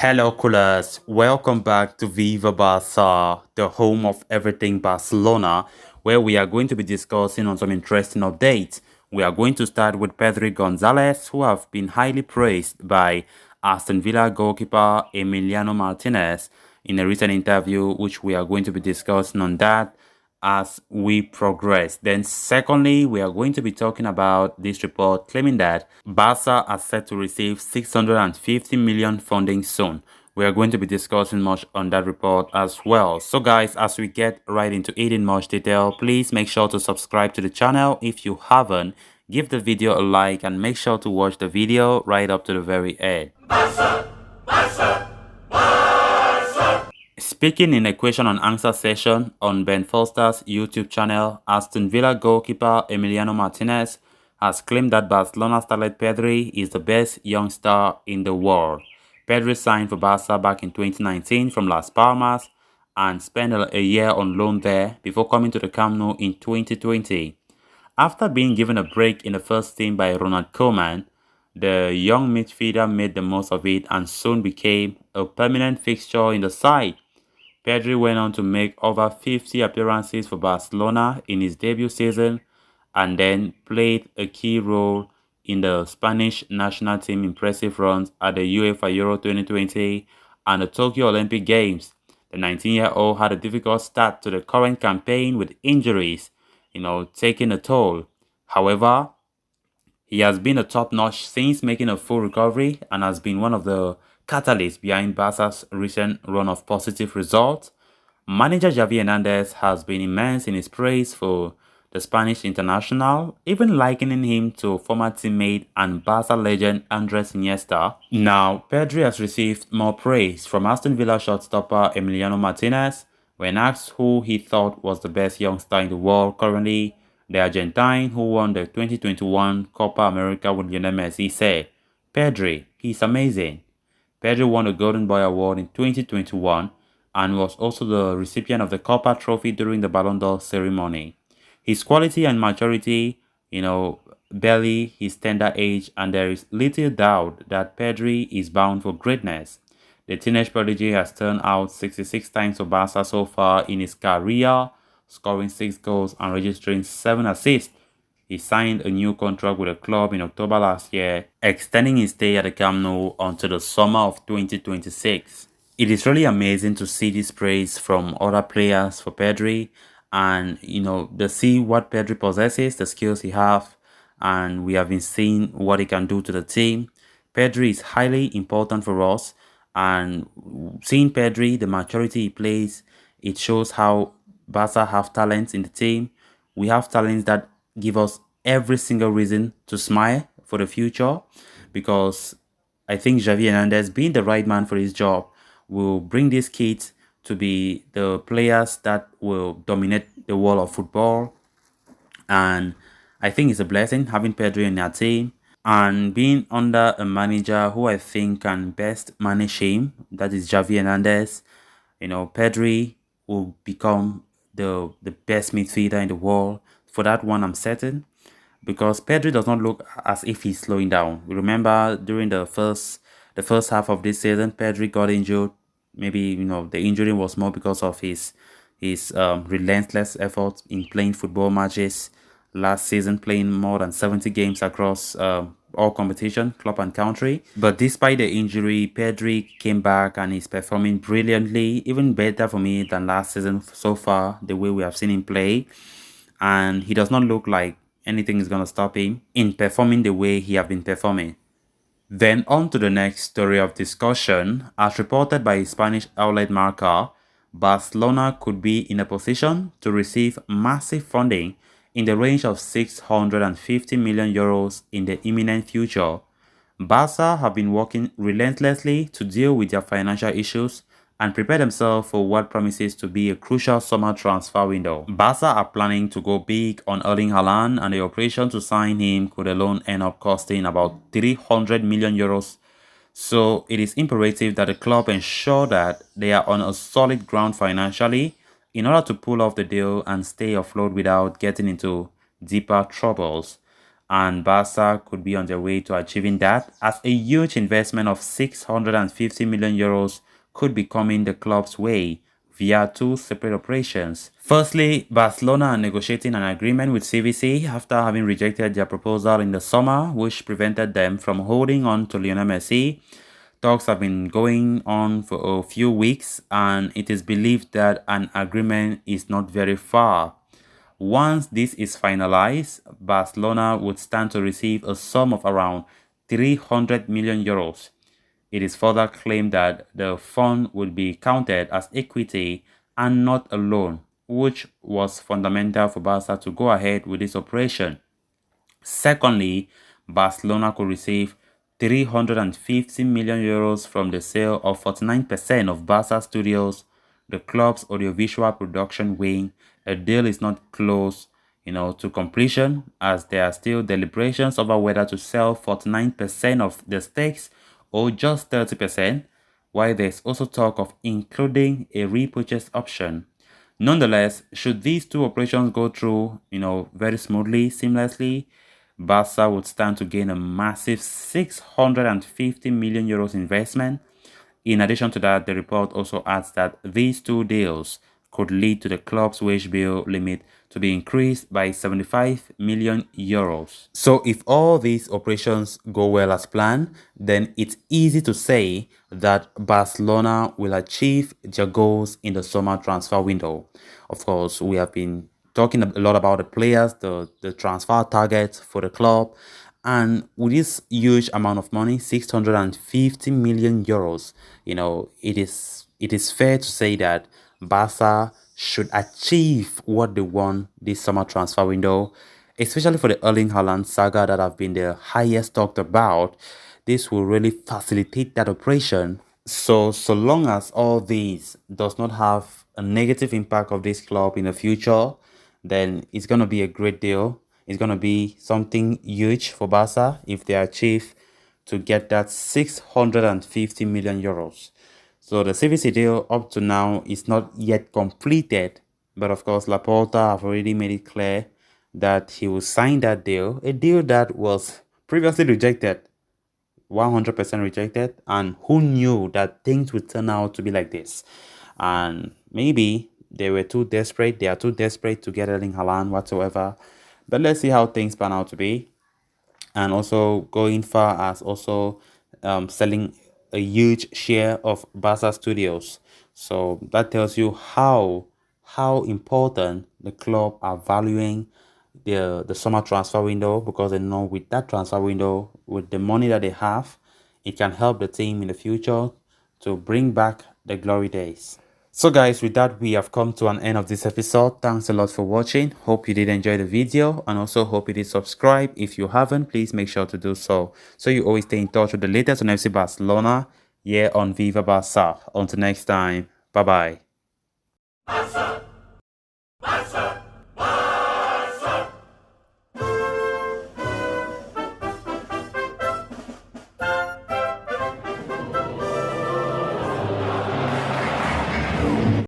Hello, coolers. Welcome back to Viva Barca, the home of everything Barcelona, where we are going to be discussing on some interesting updates. We are going to start with Pedri Gonzalez, who have been highly praised by Aston Villa goalkeeper Emiliano Martinez in a recent interview, which we are going to be discussing on that as we progress. Then secondly, we are going to be talking about this report claiming that Barca are set to receive 650 million funding soon. We are going to be discussing much on that report as well. So guys, as we get right into it in much detail, please make sure to subscribe to the channel if you haven't. Give the video a like and make sure to watch the video right up to the very end. Speaking in a question and answer session on Ben Foster's YouTube channel, Aston Villa goalkeeper Emiliano Martinez has claimed that Barcelona starlet Pedri is the best young star in the world. Pedri signed for Barca back in 2019 from Las Palmas and spent a year on loan there before coming to the Camp Nou in 2020. After being given a break in the first team by Ronald Koeman, the young midfielder made the most of it and soon became a permanent fixture in the side. Pedri went on to make over 50 appearances for Barcelona in his debut season and then played a key role in the Spanish national team impressive runs at the UEFA Euro 2020 and the Tokyo Olympic Games. The 19-year-old had a difficult start to the current campaign with injuries, taking a toll. However, he has been a top-notch since making a full recovery and has been one of the catalysts behind Barca's recent run of positive results. Manager Xavi Hernandez has been immense in his praise for the Spanish international, even likening him to former teammate and Barca legend Andres Iniesta. Now, Pedri has received more praise from Aston Villa shortstopper Emiliano Martinez when asked who he thought was the best young star in the world currently. The Argentine, who won the 2021 Copa America with Lionel Messi, said, "Pedri, he's amazing." Pedri won the Golden Boy Award in 2021 and was also the recipient of the Copa Trophy during the Ballon d'Or ceremony. His quality and maturity, barely his tender age, and there is little doubt that Pedri is bound for greatness. The teenage prodigy has turned out 66 times for Barca so far in his career, scoring 6 goals and registering 7 assists. He signed a new contract with the club in October last year, extending his stay at the Camp Nou until the summer of 2026. It is really amazing to see this praise from other players for Pedri and, to see what Pedri possesses, the skills he have, and we have been seeing what he can do to the team. Pedri is highly important for us, and seeing Pedri, the maturity he plays, it shows how Barca have talents in the team. We have talents that give us every single reason to smile for the future, because I think Xavi Hernandez, being the right man for his job, will bring these kids to be the players that will dominate the world of football. And I think it's a blessing having Pedri in our team and being under a manager who I think can best manage him, that is Xavi Hernandez. Pedri will become the best midfielder in the world. For that one, I'm certain, because Pedri does not look as if he's slowing down. Remember, during the first half of this season, Pedri got injured. Maybe the injury was more because of his relentless efforts in playing football matches last season, playing more than 70 games across all competition, club and country. But despite the injury, Pedri came back and is performing brilliantly, even better for me than last season so far, the way we have seen him play. And he does not look like anything is going to stop him in performing the way he has been performing. Then on to the next story of discussion. As reported by Spanish outlet Marca, Barcelona could be in a position to receive massive funding in the range of 650 million euros in the imminent future. Barca have been working relentlessly to deal with their financial issues and prepare themselves for what promises to be a crucial summer transfer window. Barca are planning to go big on Erling Haaland, and the operation to sign him could alone end up costing about 300 million euros. So it is imperative that the club ensure that they are on a solid ground financially in order to pull off the deal and stay afloat without getting into deeper troubles. and Barca could be on their way to achieving that, as a huge investment of 650 million euros could be coming the club's way via two separate operations. Firstly, Barcelona are negotiating an agreement with CVC after having rejected their proposal in the summer, which prevented them from holding on to Lionel Messi. Talks have been going on for a few weeks, and it is believed that an agreement is not very far. Once this is finalized, Barcelona would stand to receive a sum of around 300 million euros. It is further claimed that the fund would be counted as equity and not a loan, which was fundamental for Barca to go ahead with this operation. Secondly, Barcelona could receive 350 million euros from the sale of 49% of Barca Studios, the club's audiovisual production wing. A deal is not close, to completion, as there are still deliberations over whether to sell 49% of the stakes or just 30%, while there's also talk of including a repurchase option. Nonetheless, should these two operations go through, very smoothly, seamlessly, Barca would stand to gain a massive 650 million euros investment. In addition to that, the report also adds that these two deals could lead to the club's wage bill limit to be increased by 75 million euros. So if all these operations go well as planned, then it's easy to say that Barcelona will achieve their goals in the summer transfer window. Of course, we have been talking a lot about the players, the transfer targets for the club. And with this huge amount of money, 650 million euros, it is fair to say that Barca should achieve what they want this summer transfer window, especially for the Erling Haaland saga that have been the highest talked about. This will really facilitate that operation. So long as all these does not have a negative impact of this club in the future, then it's gonna be a great deal. It's gonna be something huge for Barca if they achieve to get that 650 million euros. So the CVC deal up to now is not yet completed, but of course Laporta have already made it clear that he will sign that deal, a deal that was previously rejected, 100% rejected, and who knew that things would turn out to be like this. And maybe they are too desperate to get Erling Haaland whatsoever, but let's see how things pan out to be. And also going far as also selling a huge share of Barca Studios. So that tells you how important the club are valuing the summer transfer window, because they know with that transfer window, with the money that they have, it can help the team in the future to bring back the glory days. So guys, with that, we have come to an end of this episode. Thanks a lot for watching. Hope you did enjoy the video, and also hope you did subscribe. If you haven't, please make sure to do so you always stay in touch with the latest on FC Barcelona here on Viva Barca. Until next time, bye bye.